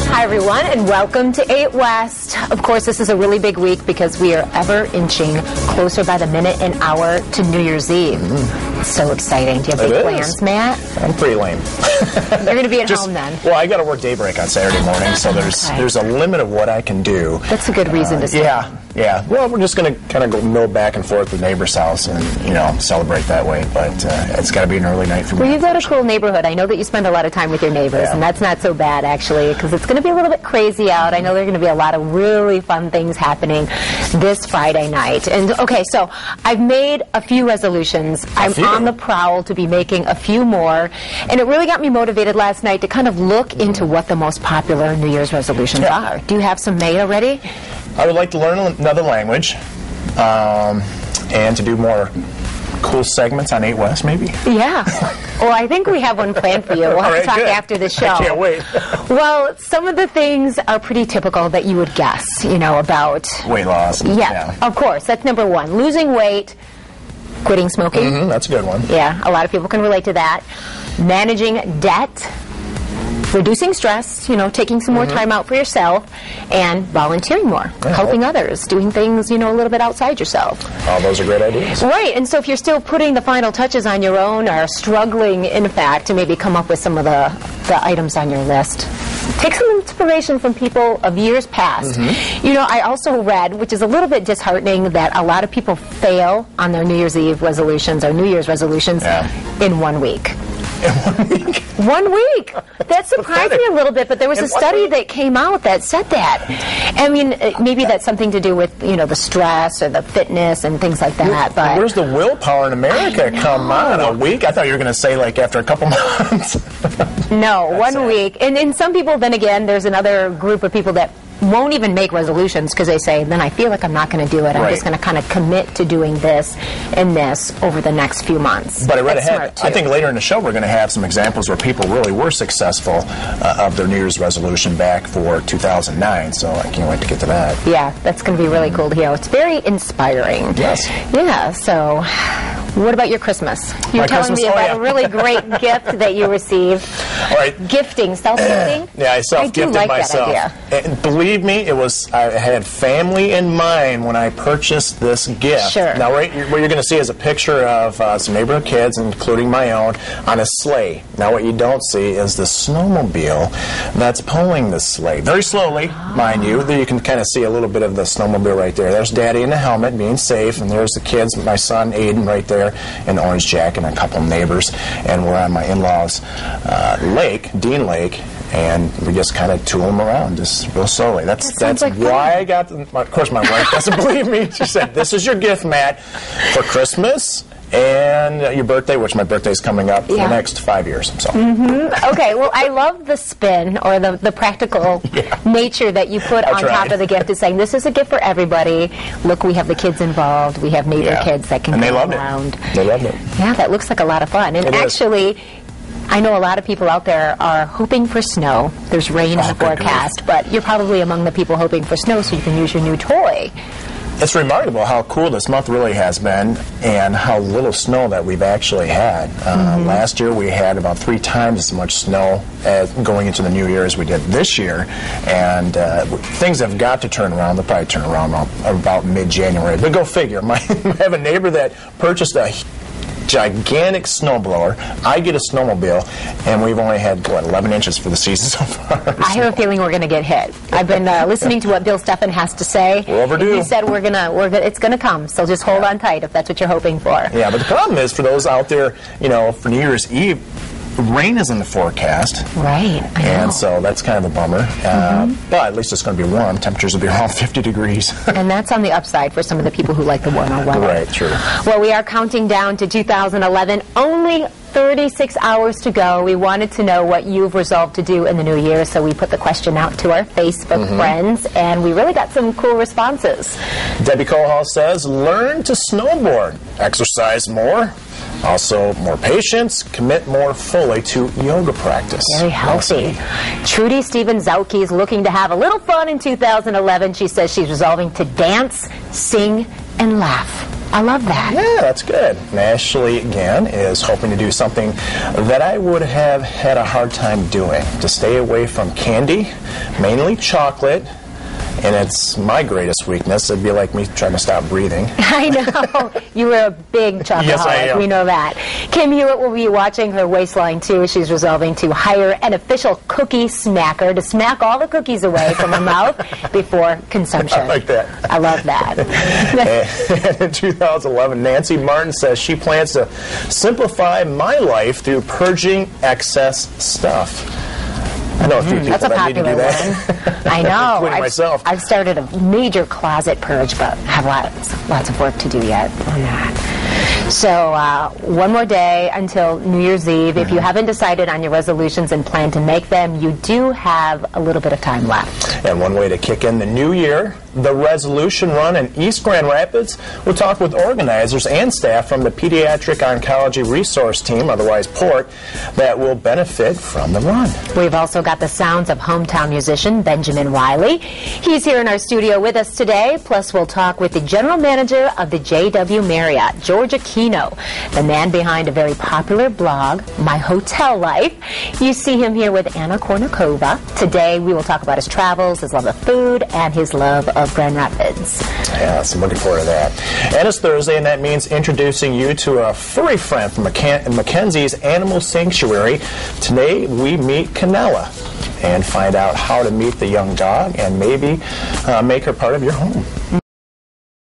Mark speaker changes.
Speaker 1: Hi everyone, and welcome to 8 West. Of course, this is a really big week because we are ever inching closer by the minute and hour to New Year's Eve. It's so exciting. Do you have big plans, Matt?
Speaker 2: I'm pretty lame.
Speaker 1: You're going to be at home then?
Speaker 2: Well, I got to work daybreak on Saturday morning, so there's a limit of what I can do.
Speaker 1: That's a good reason to stay.
Speaker 2: Yeah. Well, we're just going to kind of go mill back and forth with neighbor's house and, celebrate that way. But it's got to be an early night for me.
Speaker 1: Well, you've got a cool neighborhood. I know that you spend a lot of time with your neighbors, and that's not so bad, actually, because it's going to be a little bit crazy out. I know there are going to be a lot of really fun things happening this Friday night. And, okay, so I've made a few resolutions. I'm on the prowl to be making a few more. And it really got me motivated last night to kind of look into what the most popular New Year's resolutions are. Do you have some made already?
Speaker 2: I would like to learn another language and to do more cool segments on 8 West, maybe.
Speaker 1: Yeah. Well, I think we have one planned for you. We'll have to talk after the show.
Speaker 2: I can't wait.
Speaker 1: Well, some of the things are pretty typical that you would guess, about
Speaker 2: weight loss.
Speaker 1: Yeah, of course. That's number one. Losing weight, quitting smoking.
Speaker 2: That's a good one.
Speaker 1: Yeah, a lot of people can relate to that. Managing debt. Reducing stress, taking some more time out for yourself, and volunteering more, helping others, doing things, a little bit outside yourself.
Speaker 2: All those are great ideas.
Speaker 1: Right, and so if you're still putting the final touches on your own or struggling, in fact, to maybe come up with some of the items on your list, take some inspiration from people of years past. I also read, which is a little bit disheartening, that a lot of people fail on their New Year's Eve resolutions or New Year's resolutions in 1 week.
Speaker 2: In 1 week?
Speaker 1: 1 week. That surprised me a little bit, but there was a study that came out that said that. I mean, maybe that's something to do with, the stress or the fitness and things like that. But
Speaker 2: where's the willpower in America? Come on, a week? I thought you were going to say, after a couple months.
Speaker 1: No, 1 week. And some people, then again, there's another group of people that won't even make resolutions because they say, then I feel like I'm not going to do it. I'm just going to kind of commit to doing this and this over the next few months.
Speaker 2: But I read ahead. I think later in the show we're going to have some examples where people really were successful of their New Year's resolution back for 2009. So I can't wait to get to that.
Speaker 1: Yeah, that's going to be really cool to hear. It's very inspiring.
Speaker 2: Yes.
Speaker 1: Yeah, so what about your Christmas? You were telling me about a really great gift that you received.
Speaker 2: All right.
Speaker 1: Gifting, self-gifting?
Speaker 2: Yeah, I self-gifted myself.
Speaker 1: That idea.
Speaker 2: And believe me, I had family in mind when I purchased this gift.
Speaker 1: Sure.
Speaker 2: Now, what you're going to see is a picture of some neighborhood kids, including my own, on a sleigh. Now, what you don't see is the snowmobile that's pulling the sleigh. Very slowly, mind you. There you can kind of see a little bit of the snowmobile right there. There's Daddy in the helmet being safe, and there's the kids, my son Aiden right there in orange jacket, and a couple neighbors. And we're on my in-laws' lake, Dean Lake, and we just kind of tool them around just real slowly. That's why I got them. Of course, my wife doesn't believe me. She said, "This is your gift, Matt, for Christmas and your birthday," which my birthday's coming up for the next 5 years. So.
Speaker 1: Okay, well, I love the spin or the practical nature that you put on top of the gift. Is saying this is a gift for everybody. Look, we have the kids involved. We have neighbor kids that can go around.
Speaker 2: They loved it.
Speaker 1: Yeah, that looks like a lot of fun. And actually, I know a lot of people out there are hoping for snow. There's rain in the forecast, but you're probably among the people hoping for snow so you can use your new toy.
Speaker 2: It's remarkable how cool this month really has been and how little snow that we've actually had. Last year we had about 3 times as much snow going into the new year as we did this year, and things have got to turn around. They'll probably turn around about mid-January. But go figure. I have a neighbor that purchased a gigantic snowblower. I get a snowmobile, and we've only had 11 inches for the season so far.
Speaker 1: I have a feeling we're going to get hit. I've been listening to what Bill Steffen has to say.
Speaker 2: We're overdue.
Speaker 1: He said it's going to come. So just hold on tight if that's what you're hoping for.
Speaker 2: Yeah, but the problem is for those out there, for New Year's Eve, rain is in the forecast.
Speaker 1: Right.
Speaker 2: And so that's kind of a bummer. But at least it's going to be warm. Temperatures will be around 50 degrees.
Speaker 1: And that's on the upside for some of the people who like the warmer weather.
Speaker 2: Right, true.
Speaker 1: Well, we are counting down to 2011. Only 36 hours to go. We wanted to know what you've resolved to do in the new year, so we put the question out to our Facebook friends, and we really got some cool responses.
Speaker 2: Debbie Cohall says, learn to snowboard, exercise more, also more patience, commit more fully to yoga practice.
Speaker 1: Very healthy. Trudy Stevens-Zauke is looking to have a little fun in 2011. She says she's resolving to dance, sing, and laugh. I love that.
Speaker 2: Yeah, that's good. And Ashley, again, is hoping to do something that I would have had a hard time doing, to stay away from candy, mainly chocolate, and it's my greatest weakness. It'd be like me trying to stop breathing.
Speaker 1: I know. You were a big chocoholic.
Speaker 2: Yes, I am.
Speaker 1: We know that. Kim Hewitt will be watching her waistline, too. She's resolving to hire an official cookie smacker to smack all the cookies away from her mouth before consumption.
Speaker 2: I like that.
Speaker 1: I love that.
Speaker 2: And in 2011, Nancy Martin says she plans to simplify my life through purging excess stuff. I know a few people
Speaker 1: That's a
Speaker 2: that need to do
Speaker 1: popular
Speaker 2: that.
Speaker 1: one. I know.
Speaker 2: Including myself.
Speaker 1: I've started a major closet purge, but have lots of work to do yet on that. So one more day until New Year's Eve. If you haven't decided on your resolutions and plan to make them, you do have a little bit of time left.
Speaker 2: And one way to kick in the new year, the Resolution Run in East Grand Rapids. We'll talk with organizers and staff from the Pediatric Oncology Resource Team, otherwise PORT, that will benefit from the run.
Speaker 1: We've also got the sounds of hometown musician Benjamin Wiley. He's here in our studio with us today. Plus, we'll talk with the general manager of the JW Marriott, George Aquino, the man behind a very popular blog, My Hotel Life. You see him here with Anna Kournikova. Today, we will talk about his travels, his love of food, and his love of Grand Rapids.
Speaker 2: Yes, I'm looking forward to that. And it's Thursday, and that means introducing you to a furry friend from Mackenzie's Animal Sanctuary. Today, we meet Canella and find out how to meet the young dog and maybe make her part of your home.